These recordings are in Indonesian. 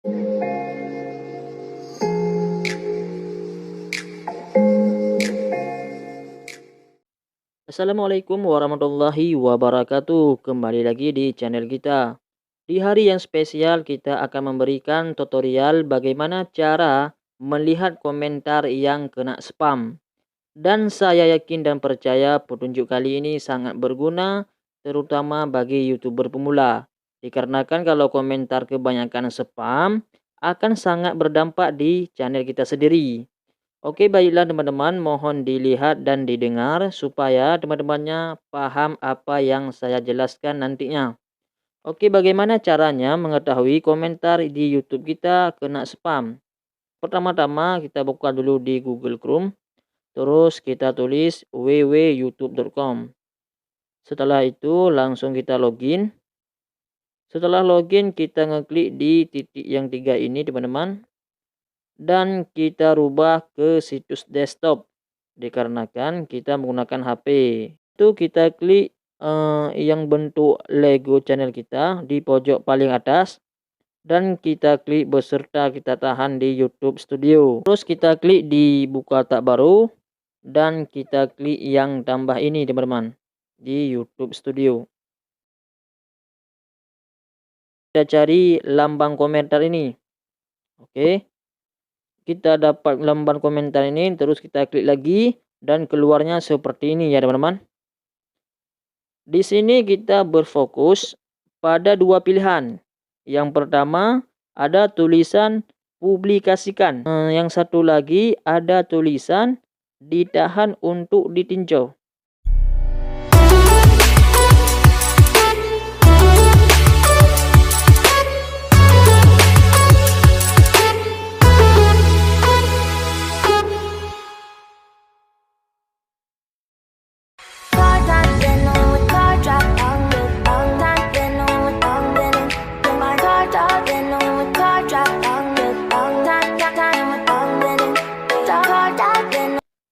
Assalamualaikum warahmatullahi wabarakatuh. Kembali lagi di channel kita. Di hari yang spesial kita akan memberikan tutorial bagaimana cara melihat komentar yang kena spam. Dan saya yakin dan percaya petunjuk kali ini sangat berguna terutama bagi YouTuber pemula. Dikarenakan kalau komentar kebanyakan spam akan sangat berdampak di channel kita sendiri. Oke, baiklah teman-teman, mohon dilihat dan didengar supaya teman-temannya paham apa yang saya jelaskan nantinya. Oke, bagaimana caranya mengetahui komentar di YouTube kita kena spam? Pertama-tama kita buka dulu di Google Chrome, terus kita tulis www.youtube.com. Setelah itu langsung kita login. Setelah login kita ngeklik di titik yang 3 ini teman-teman. Dan kita rubah ke situs desktop dikarenakan kita menggunakan HP. Itu kita klik yang bentuk Lego channel kita di pojok paling atas dan kita klik beserta kita tahan di YouTube Studio. Terus kita klik di buka tab baru dan kita klik yang tambah ini teman-teman di YouTube Studio. Kita cari lambang komentar ini. Oke. Kita dapat lembar komentar ini, terus kita klik lagi dan keluarnya seperti ini ya teman-teman. Di sini kita berfokus pada dua pilihan. Yang pertama ada tulisan publikasikan. Yang satu lagi ada tulisan ditahan untuk ditinjau.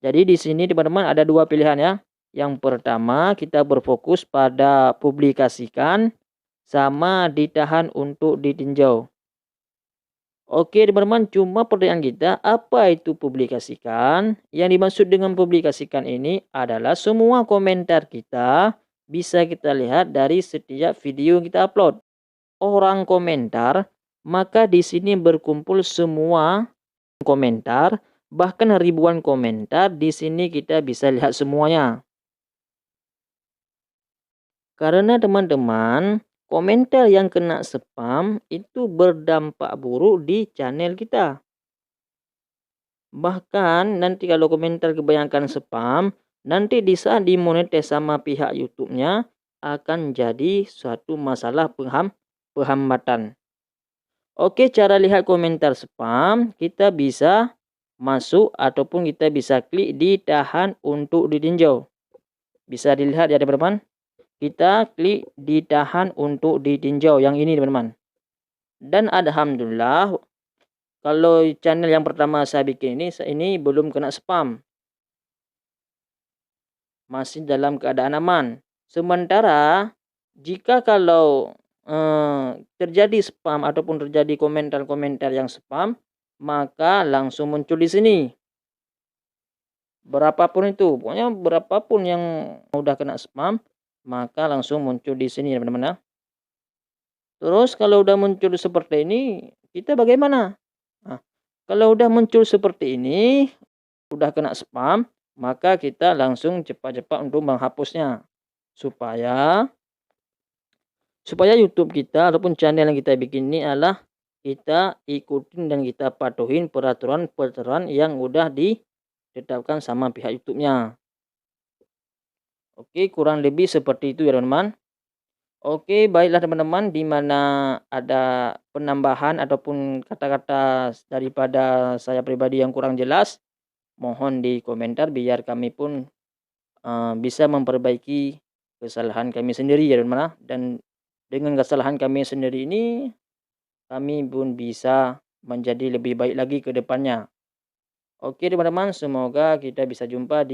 Jadi di sini teman-teman ada dua pilihan ya. Yang pertama kita berfokus pada publikasikan sama ditahan untuk ditinjau. Oke teman-teman, cuma pertanyaan kita apa itu publikasikan? Yang dimaksud dengan publikasikan ini adalah semua komentar kita bisa kita lihat dari setiap video yang kita upload. Orang komentar, maka di sini berkumpul semua komentar, bahkan ribuan komentar di sini kita bisa lihat semuanya. Karena teman-teman, komentar yang kena spam itu berdampak buruk di channel kita. Bahkan nanti kalau komentar kebanyakan spam, nanti di saat dimonetis sama pihak YouTube-nya akan jadi suatu masalah penghambatan. Oke, cara lihat komentar spam, kita bisa masuk ataupun kita bisa klik ditahan untuk ditinjau. Bisa dilihat ya teman-teman. Kita klik ditahan untuk ditinjau yang ini teman-teman. Dan alhamdulillah kalau channel yang pertama saya bikin ini belum kena spam. Masih dalam keadaan aman. Sementara jika kalau terjadi spam ataupun terjadi komentar-komentar yang spam, maka langsung muncul di sini. Berapapun itu, pokoknya berapapun yang udah kena spam, maka langsung muncul di sini teman-teman ya. Terus kalau udah muncul seperti ini, kita bagaimana? Nah, kalau udah muncul seperti ini, udah kena spam, maka kita langsung cepat-cepat untuk menghapusnya. Supaya YouTube kita ataupun channel yang kita bikin ini adalah kita ikutin dan kita patuhin peraturan yang udah ditetapkan sama pihak YouTube-nya. Oke, kurang lebih seperti itu ya teman-teman. Oke, baiklah teman-teman, di mana ada penambahan ataupun kata-kata daripada saya pribadi yang kurang jelas, mohon di komentar biar kami pun bisa memperbaiki kesalahan kami sendiri ya teman-teman. Dan dengan kesalahan kami sendiri ini, kami pun bisa menjadi lebih baik lagi ke depannya. Oke teman-teman, semoga kita bisa jumpa di